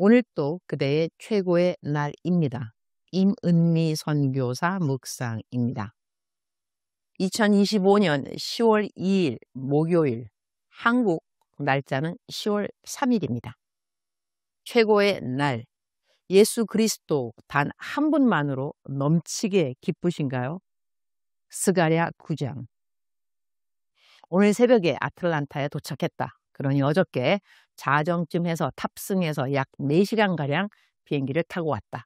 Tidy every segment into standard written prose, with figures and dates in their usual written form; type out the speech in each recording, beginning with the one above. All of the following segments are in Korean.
오늘 또 그대의 최고의 날입니다. 임은미 선교사 묵상입니다. 2025년 10월 2일 목요일, 한국 날짜는 10월 3일입니다. 최고의 날, 예수 그리스도 단 한 분만으로 넘치게 기쁘신가요? 스가랴 9장. 오늘 새벽에 아틀란타에 도착했다. 그러니 어저께 자정쯤 해서 탑승해서 약 4시간가량 비행기를 타고 왔다.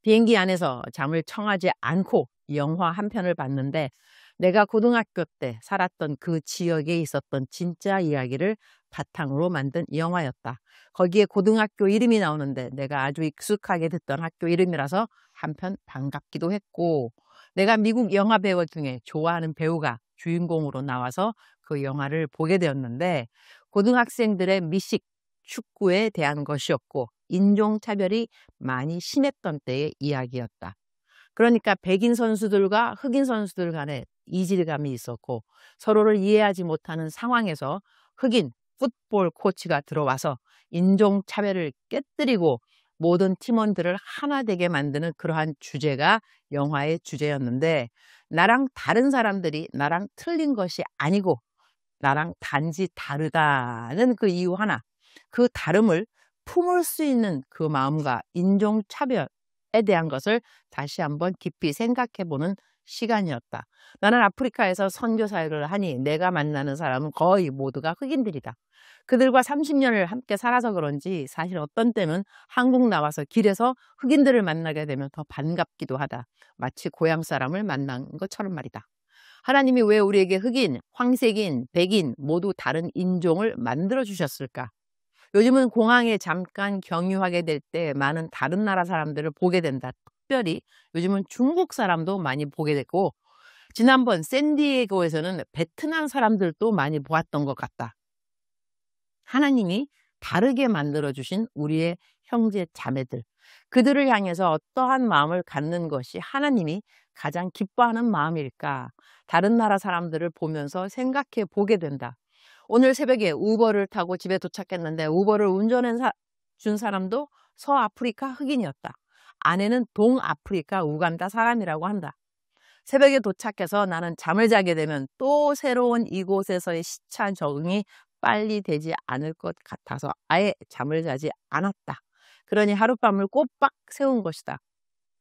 비행기 안에서 잠을 청하지 않고 영화 한 편을 봤는데 내가 고등학교 때 살았던 그 지역에 있었던 진짜 이야기를 바탕으로 만든 영화였다. 거기에 고등학교 이름이 나오는데 내가 아주 익숙하게 듣던 학교 이름이라서 한편 반갑기도 했고, 내가 미국 영화 배우 중에 좋아하는 배우가 주인공으로 나와서 그 영화를 보게 되었는데, 고등학생들의 미식, 축구에 대한 것이었고 인종차별이 많이 심했던 때의 이야기였다. 그러니까 백인 선수들과 흑인 선수들 간에 이질감이 있었고 서로를 이해하지 못하는 상황에서 흑인 풋볼 코치가 들어와서 인종차별을 깨뜨리고 모든 팀원들을 하나 되게 만드는 그러한 주제가 영화의 주제였는데, 나랑 다른 사람들이 나랑 틀린 것이 아니고 나랑 단지 다르다는 그 이유 하나, 그 다름을 품을 수 있는 그 마음과 인종차별에 대한 것을 다시 한번 깊이 생각해보는 시간이었다. 나는 아프리카에서 선교사역을 하니 내가 만나는 사람은 거의 모두가 흑인들이다. 그들과 30년을 함께 살아서 그런지 사실 어떤 때는 한국 나와서 길에서 흑인들을 만나게 되면 더 반갑기도 하다. 마치 고향 사람을 만난 것처럼 말이다. 하나님이 왜 우리에게 흑인, 황색인, 백인 모두 다른 인종을 만들어 주셨을까? 요즘은 공항에 잠깐 경유하게 될 때 많은 다른 나라 사람들을 보게 된다. 특별히 요즘은 중국 사람도 많이 보게 됐고, 지난번 샌디에고에서는 베트남 사람들도 많이 보았던 것 같다. 하나님이 다르게 만들어주신 우리의 형제 자매들, 그들을 향해서 어떠한 마음을 갖는 것이 하나님이 가장 기뻐하는 마음일까? 다른 나라 사람들을 보면서 생각해 보게 된다. 오늘 새벽에 우버를 타고 집에 도착했는데 우버를 운전해 준 사람도 서아프리카 흑인이었다. 아내는 동아프리카 우간다 사람이라고 한다. 새벽에 도착해서 나는 잠을 자게 되면 또 새로운 이곳에서의 시차 적응이 빨리 되지 않을 것 같아서 아예 잠을 자지 않았다. 그러니 하룻밤을 꼬박 세운 것이다.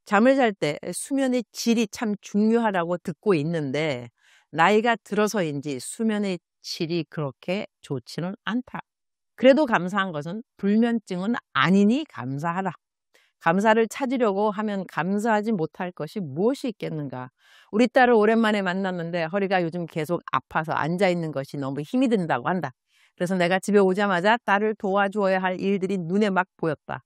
잠을 잘 때 수면의 질이 참 중요하다고 듣고 있는데 나이가 들어서인지 수면의 질이 그렇게 좋지는 않다. 그래도 감사한 것은 불면증은 아니니 감사하라. 감사를 찾으려고 하면 감사하지 못할 것이 무엇이 있겠는가. 우리 딸을 오랜만에 만났는데 허리가 요즘 계속 아파서 앉아있는 것이 너무 힘이 든다고 한다. 그래서 내가 집에 오자마자 딸을 도와줘야 할 일들이 눈에 막 보였다.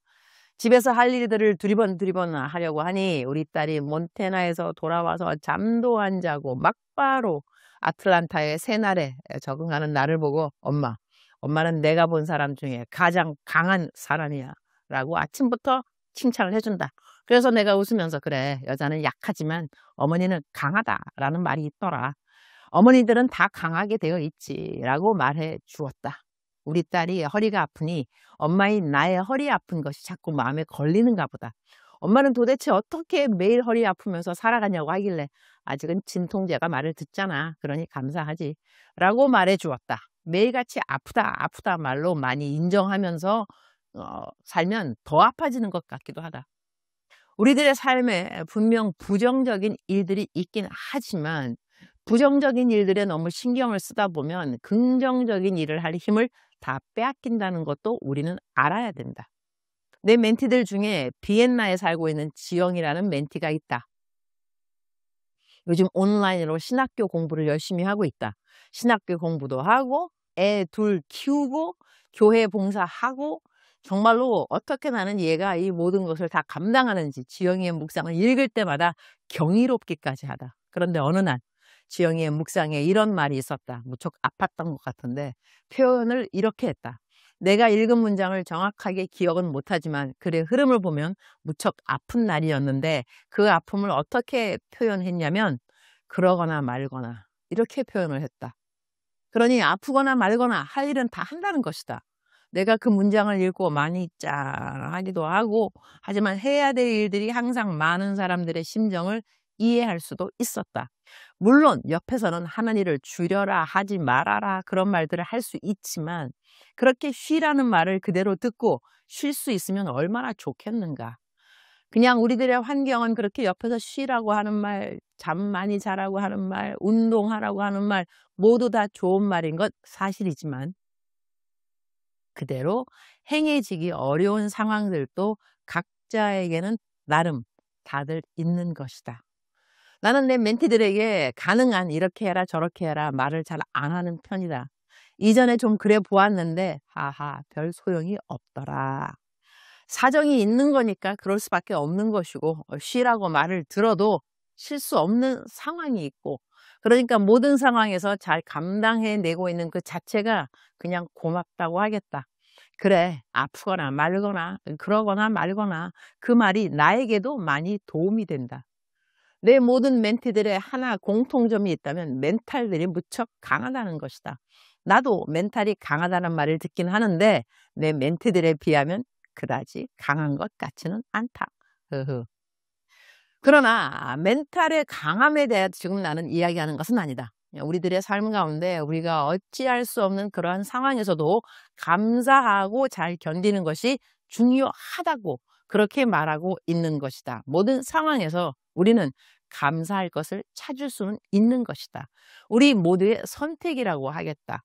집에서 할 일들을 두리번 하려고 하니 우리 딸이 몬태나에서 돌아와서 잠도 안 자고 막바로 아틀란타의 새날에 적응하는 나를 보고 엄마는 내가 본 사람 중에 가장 강한 사람이야 라고 아침부터 칭찬을 해준다. 그래서 내가 웃으면서 그래, 여자는 약하지만 어머니는 강하다라는 말이 있더라. 어머니들은 다 강하게 되어 있지 라고 말해 주었다. 우리 딸이 허리가 아프니 엄마인 나의 허리 아픈 것이 자꾸 마음에 걸리는가 보다. 엄마는 도대체 어떻게 매일 허리 아프면서 살아가냐고 하길래 아직은 진통제가 말을 듣잖아. 그러니 감사하지 라고 말해 주었다. 매일같이 아프다 말로 많이 인정하면서 살면 더 아파지는 것 같기도 하다. 우리들의 삶에 분명 부정적인 일들이 있긴 하지만 부정적인 일들에 너무 신경을 쓰다 보면 긍정적인 일을 할 힘을 다 빼앗긴다는 것도 우리는 알아야 된다. 내 멘티들 중에 비엔나에 살고 있는 지영이라는 멘티가 있다. 요즘 온라인으로 신학교 공부를 열심히 하고 있다. 신학교 공부도 하고 애 둘 키우고 교회 봉사하고, 정말로 어떻게 나는 얘가 이 모든 것을 다 감당하는지 지영이의 묵상을 읽을 때마다 경이롭기까지 하다. 그런데 어느 날 지영이의 묵상에 이런 말이 있었다. 무척 아팠던 것 같은데 표현을 이렇게 했다. 내가 읽은 문장을 정확하게 기억은 못하지만 글의 흐름을 보면 무척 아픈 날이었는데 그 아픔을 어떻게 표현했냐면 그러거나 말거나 이렇게 표현을 했다. 그러니 아프거나 말거나 할 일은 다 한다는 것이다. 내가 그 문장을 읽고 많이 짠하기도 하고, 하지만 해야 될 일들이 항상 많은 사람들의 심정을 이해할 수도 있었다. 물론 옆에서는 하는 일을 줄여라, 하지 말아라, 그런 말들을 할 수 있지만 그렇게 쉬라는 말을 그대로 듣고 쉴 수 있으면 얼마나 좋겠는가. 그냥 우리들의 환경은 그렇게 옆에서 쉬라고 하는 말, 잠 많이 자라고 하는 말, 운동하라고 하는 말 모두 다 좋은 말인 것 사실이지만 그대로 행해지기 어려운 상황들도 각자에게는 나름 다들 있는 것이다. 나는 내 멘티들에게 가능한 이렇게 해라 저렇게 해라 말을 잘 안 하는 편이다. 이전에 좀 그래 보았는데 하하 별 소용이 없더라. 사정이 있는 거니까 그럴 수밖에 없는 것이고 쉬라고 말을 들어도 쉴 수 없는 상황이 있고, 그러니까 모든 상황에서 잘 감당해내고 있는 그 자체가 그냥 고맙다고 하겠다. 그래, 아프거나 말거나 그러거나 말거나 그 말이 나에게도 많이 도움이 된다. 내 모든 멘티들의 하나 공통점이 있다면 멘탈들이 무척 강하다는 것이다. 나도 멘탈이 강하다는 말을 듣긴 하는데 내 멘티들에 비하면 그다지 강한 것 같지는 않다. 그러나 멘탈의 강함에 대해 지금 나는 이야기하는 것은 아니다. 우리들의 삶 가운데 우리가 어찌할 수 없는 그러한 상황에서도 감사하고 잘 견디는 것이 중요하다고 그렇게 말하고 있는 것이다. 모든 상황에서 우리는 감사할 것을 찾을 수는 있는 것이다. 우리 모두의 선택이라고 하겠다.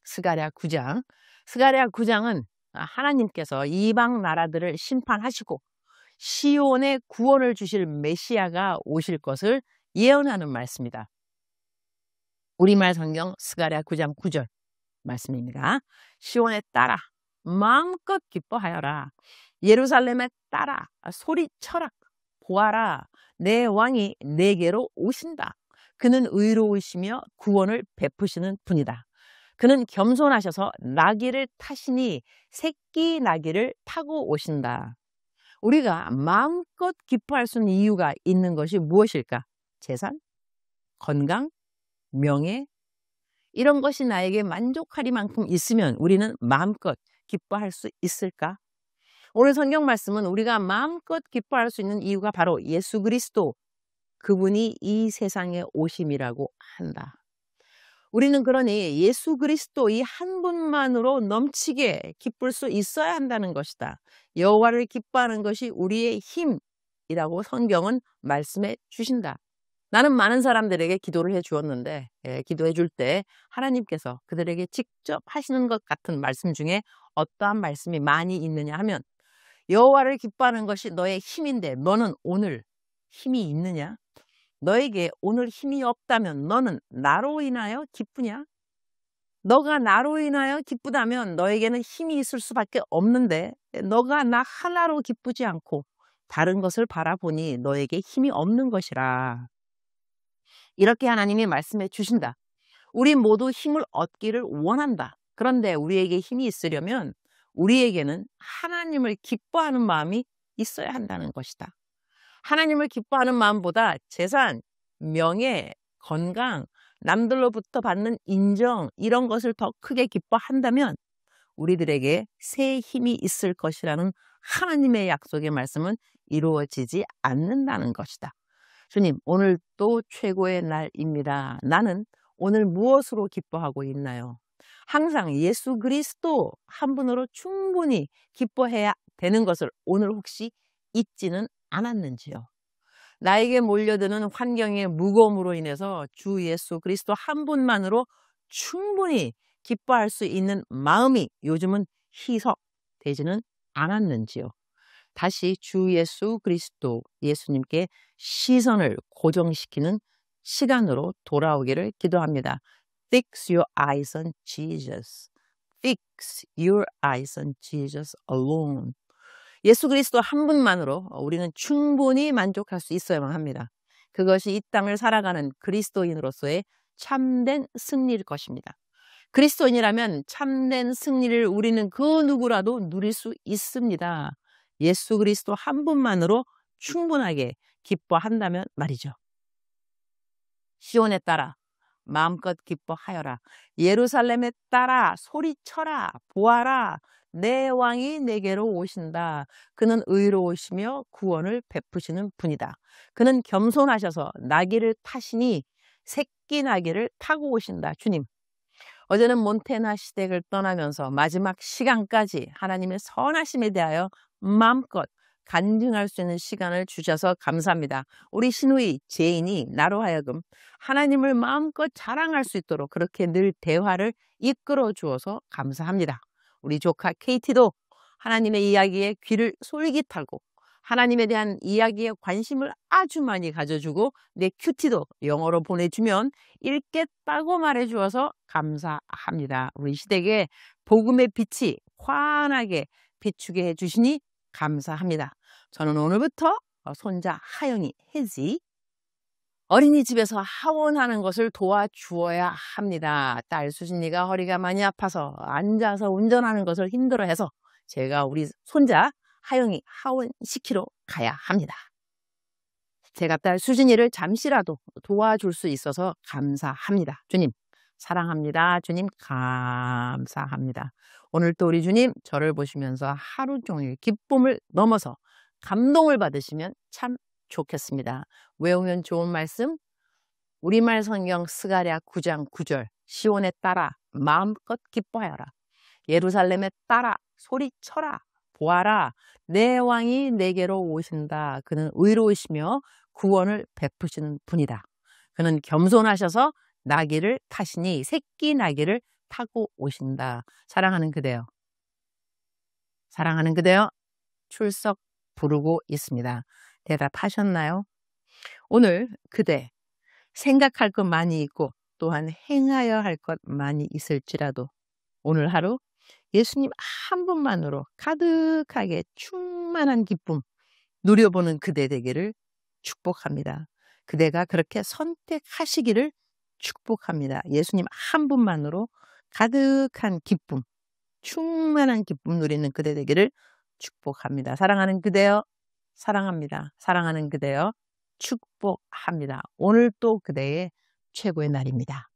스가랴 9장. 스가랴 9장은 하나님께서 이방 나라들을 심판하시고 시온에 구원을 주실 메시아가 오실 것을 예언하는 말씀이다. 우리말 성경 스가랴 9장 9절 말씀입니다. 시온에 따라 마음껏 기뻐하여라. 예루살렘에 따라 소리쳐라. 보아라, 내 왕이 내게로 오신다. 그는 의로우시며 구원을 베푸시는 분이다. 그는 겸손하셔서 나귀를 타시니 새끼 나귀를 타고 오신다. 우리가 마음껏 기뻐할 수 있는 이유가 있는 것이 무엇일까? 재산? 건강? 명예? 이런 것이 나에게 만족하리만큼 있으면 우리는 마음껏 기뻐할 수 있을까? 오늘 성경 말씀은 우리가 마음껏 기뻐할 수 있는 이유가 바로 예수 그리스도, 그분이 이 세상에 오심이라고 한다. 우리는 그러니 예수 그리스도 이 한 분만으로 넘치게 기쁠 수 있어야 한다는 것이다. 여호와를 기뻐하는 것이 우리의 힘이라고 성경은 말씀해 주신다. 나는 많은 사람들에게 기도를 해 주었는데 기도해 줄 때 하나님께서 그들에게 직접 하시는 것 같은 말씀 중에 어떠한 말씀이 많이 있느냐 하면, 여호와를 기뻐하는 것이 너의 힘인데 너는 오늘 힘이 있느냐? 너에게 오늘 힘이 없다면 너는 나로 인하여 기쁘냐? 너가 나로 인하여 기쁘다면 너에게는 힘이 있을 수밖에 없는데 너가 나 하나로 기쁘지 않고 다른 것을 바라보니 너에게 힘이 없는 것이라. 이렇게 하나님이 말씀해 주신다. 우리 모두 힘을 얻기를 원한다. 그런데 우리에게 힘이 있으려면 우리에게는 하나님을 기뻐하는 마음이 있어야 한다는 것이다. 하나님을 기뻐하는 마음보다 재산, 명예, 건강, 남들로부터 받는 인정 이런 것을 더 크게 기뻐한다면 우리들에게 새 힘이 있을 것이라는 하나님의 약속의 말씀은 이루어지지 않는다는 것이다. 주님, 오늘 또 최고의 날입니다. 나는 오늘 무엇으로 기뻐하고 있나요? 항상 예수 그리스도 한 분으로 충분히 기뻐해야 되는 것을 오늘 혹시 잊지는 않았는지요? 나에게 몰려드는 환경의 무거움으로 인해서 주 예수 그리스도 한 분만으로 충분히 기뻐할 수 있는 마음이 요즘은 희석되지는 않았는지요? 다시 주 예수 그리스도, 예수님께 시선을 고정시키는 시간으로 돌아오기를 기도합니다. Fix your eyes on Jesus. Fix your eyes on Jesus alone. 예수 그리스도 한 분만으로 우리는 충분히 만족할 수 있어야만 합니다. 그것이 이 땅을 살아가는 그리스도인으로서의 참된 승리일 것입니다. 그리스도인이라면 참된 승리를 우리는 그 누구라도 누릴 수 있습니다. 예수 그리스도 한 분만으로 충분하게 기뻐한다면 말이죠. 시온에 따라 마음껏 기뻐하여라. 예루살렘에 따라 소리쳐라. 보아라. 내 왕이 내게로 오신다. 그는 의로우시며 구원을 베푸시는 분이다. 그는 겸손하셔서 나귀를 타시니 새끼 나귀를 타고 오신다. 주님, 어제는 몬테나 시댁을 떠나면서 마지막 시간까지 하나님의 선하심에 대하여 마음껏 간증할 수 있는 시간을 주셔서 감사합니다. 우리 시누이 제인이 나로 하여금 하나님을 마음껏 자랑할 수 있도록 그렇게 늘 대화를 이끌어 주어서 감사합니다. 우리 조카 케이티도 하나님의 이야기에 귀를 솔깃하고 하나님에 대한 이야기에 관심을 아주 많이 가져주고 내 큐티도 영어로 보내주면 읽겠다고 말해주어서 감사합니다. 우리 시댁에 복음의 빛이 환하게 비추게 해주시니 감사합니다. 저는 오늘부터 손자 하영이 혜지 어린이집에서 하원하는 것을 도와주어야 합니다. 딸 수진이가 허리가 많이 아파서 앉아서 운전하는 것을 힘들어해서 제가 우리 손자 하영이 하원시키러 가야 합니다. 제가 딸 수진이를 잠시라도 도와줄 수 있어서 감사합니다. 주님 사랑합니다. 주님 감사합니다. 오늘 또 우리 주님 저를 보시면서 하루 종일 기쁨을 넘어서 감동을 받으시면 참 좋겠습니다. 외우면 좋은 말씀 우리말 성경 스가랴 9장 9절 시온에 따라 마음껏 기뻐하여라. 예루살렘에 따라 소리쳐라. 보아라. 내 왕이 내게로 오신다. 그는 의로우시며 구원을 베푸시는 분이다. 그는 겸손하셔서 나귀를 타시니 새끼 나귀를 타고 오신다. 사랑하는 그대여. 사랑하는 그대여 출석 부르고 있습니다. 대답하셨나요? 오늘 그대 생각할 것 많이 있고 또한 행하여 할 것 많이 있을지라도 오늘 하루 예수님 한 분만으로 가득하게 충만한 기쁨 누려보는 그대 되기를 축복합니다. 그대가 그렇게 선택하시기를 축복합니다. 예수님 한 분만으로 가득한 기쁨, 충만한 기쁨 누리는 그대 되기를 축복합니다. 사랑하는 그대여, 사랑합니다. 사랑하는 그대여, 축복합니다. 오늘 또 그대의 최고의 날입니다.